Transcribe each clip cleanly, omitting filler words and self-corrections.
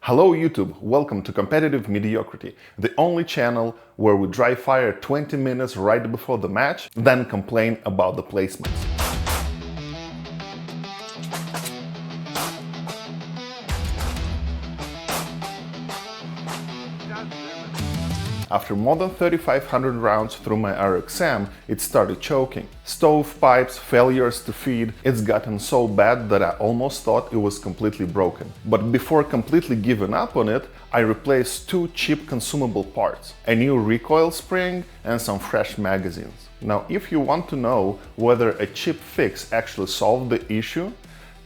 Hello YouTube, welcome to Competitive Mediocrity, the only channel where we dry fire 20 minutes right before the match, then complain about the placements. After more than 3,500 rounds through my RXM, it started choking. Stovepipes, failures to feed, it's gotten so bad that I almost thought it was completely broken. But before completely giving up on it, I replaced two cheap consumable parts, a new recoil spring and some fresh magazines. Now, if you want to know whether a cheap fix actually solved the issue,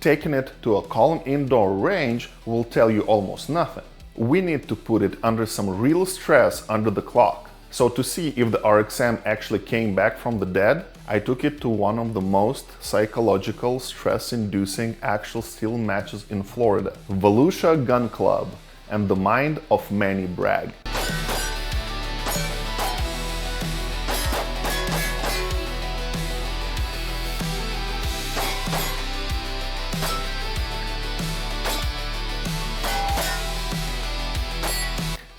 taking it to a calm indoor range will tell you almost nothing. We need to put it under some real stress under the clock. So to see if the RXM actually came back from the dead, I took it to one of the most psychological, stress-inducing actual steel matches in Florida, Volusia Gun Club, and the mind of Manny Bragg.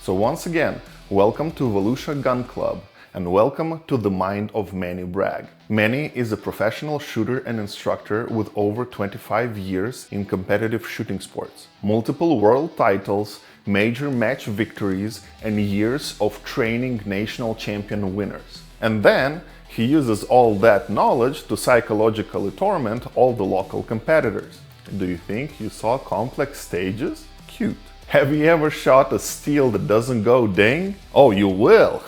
So once again, welcome to Volusia Gun Club and welcome to the mind of Manny Bragg. Manny is a professional shooter and instructor with over 25 years in competitive shooting sports, multiple world titles, major match victories, and years of training national champion winners. And then he uses all that knowledge to psychologically torment all the local competitors. Do you think you saw complex stages? Cute. Have you ever shot a steel that doesn't go ding? Oh, you will!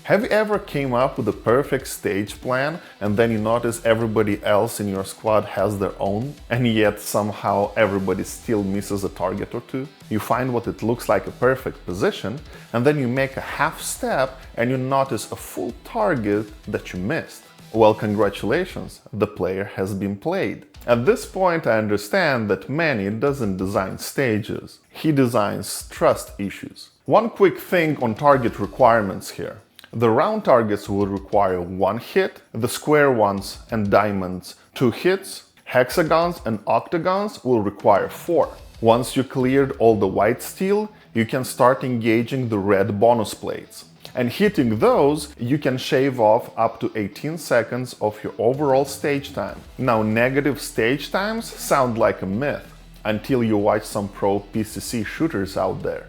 Have you ever came up with a perfect stage plan and then you notice everybody else in your squad has their own, and yet somehow everybody still misses a target or two? You find what it looks like a perfect position and then you make a half step and you notice a full target that you missed. Well, congratulations, the player has been played. At this point, I understand that Manny doesn't design stages, he designs trust issues. One quick thing on target requirements here. The round targets will require 1 hit, the square ones and diamonds 2 hits, hexagons and octagons will require 4. Once you cleared all the white steel, you can start engaging the red bonus plates. And hitting those, you can shave off up to 18 seconds of your overall stage time. Now, negative stage times sound like a myth until you watch some pro PCC shooters out there.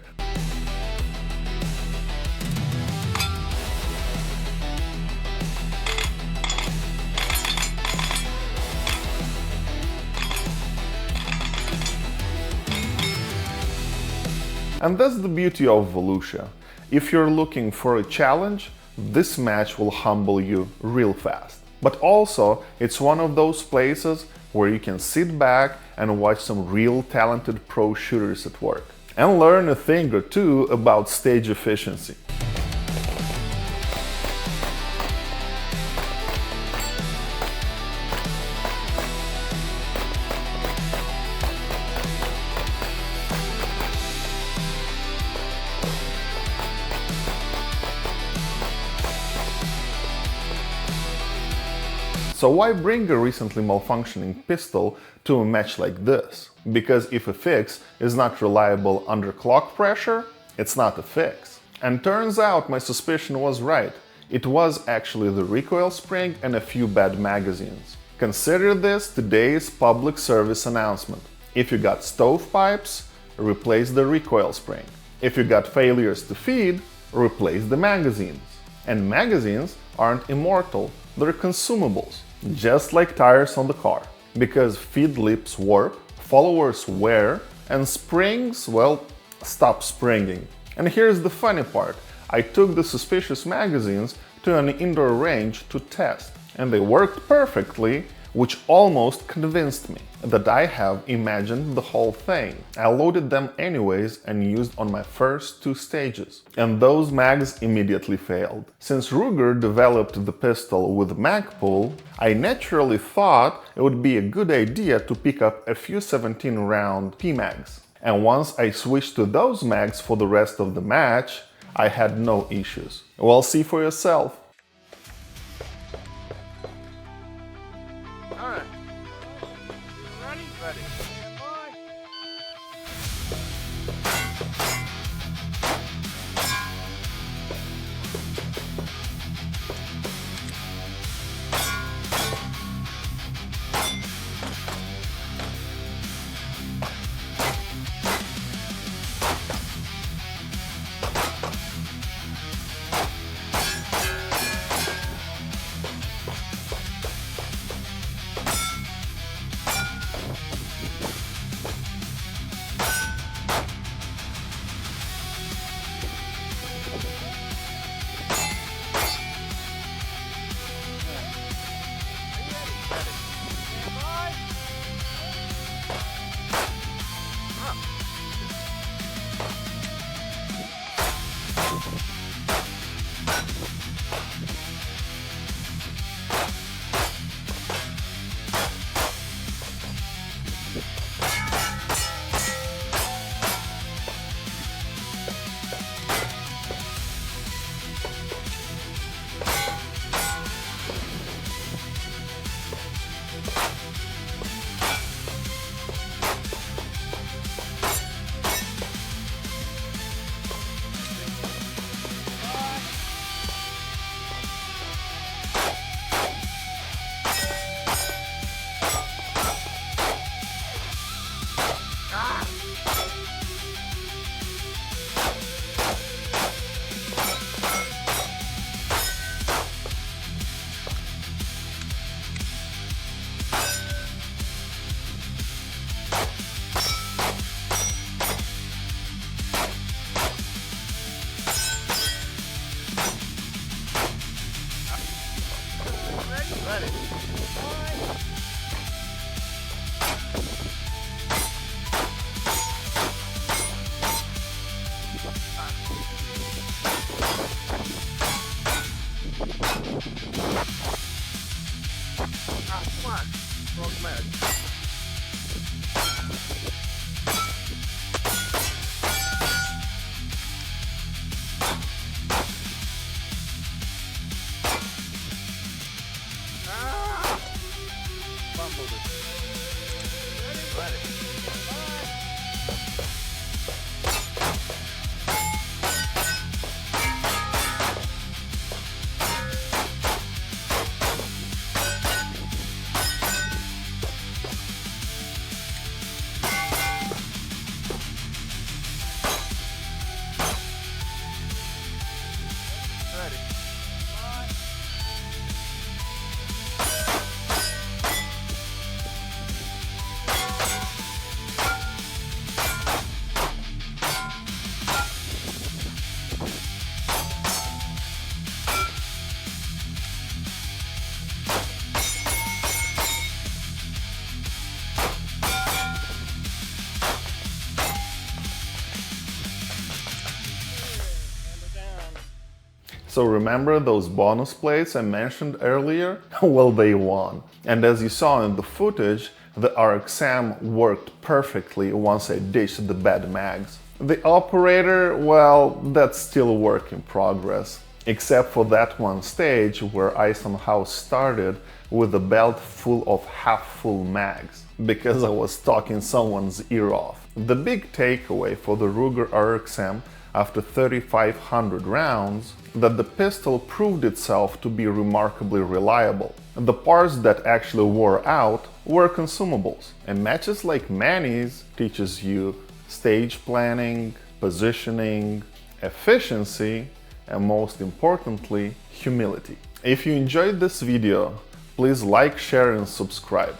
And that's the beauty of Volusia. If you're looking for a challenge, this match will humble you real fast. But also, it's one of those places where you can sit back and watch some real talented pro shooters at work and learn a thing or two about stage efficiency. So why bring a recently malfunctioning pistol to a match like this? Because if a fix is not reliable under clock pressure, it's not a fix. And turns out my suspicion was right. It was actually the recoil spring and a few bad magazines. Consider this today's public service announcement. If you got stovepipes, replace the recoil spring. If you got failures to feed, replace the magazines. And magazines aren't immortal, they're consumables. Just like tires on the car. Because feed lips warp, followers wear, and springs, well, stop springing. And here's the funny part. I took the suspicious magazines to an indoor range to test. And they worked perfectly, which almost convinced me that I have imagined the whole thing. I loaded them anyways and used on my first 2 stages. And those mags immediately failed. Since Ruger developed the pistol with Magpul, I naturally thought it would be a good idea to pick up a few 17-round PMAGs. And once I switched to those mags for the rest of the match, I had no issues. Well, see for yourself. Alright. Ready? Ready. Stand by. So remember those bonus plates I mentioned earlier? Well, they won. And as you saw in the footage, the RXM worked perfectly once I ditched the bad mags. The operator, well, that's still a work in progress. Except for that one stage where I somehow started with a belt full of half-full mags, because I was talking someone's ear off. The big takeaway for the Ruger RXM after 3,500 rounds, that the pistol proved itself to be remarkably reliable. The parts that actually wore out were consumables, and matches like Manny's teaches you stage planning, positioning, efficiency, and most importantly, humility. If you enjoyed this video, please like, share, and subscribe.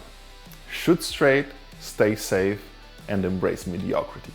Shoot straight, stay safe, and embrace mediocrity.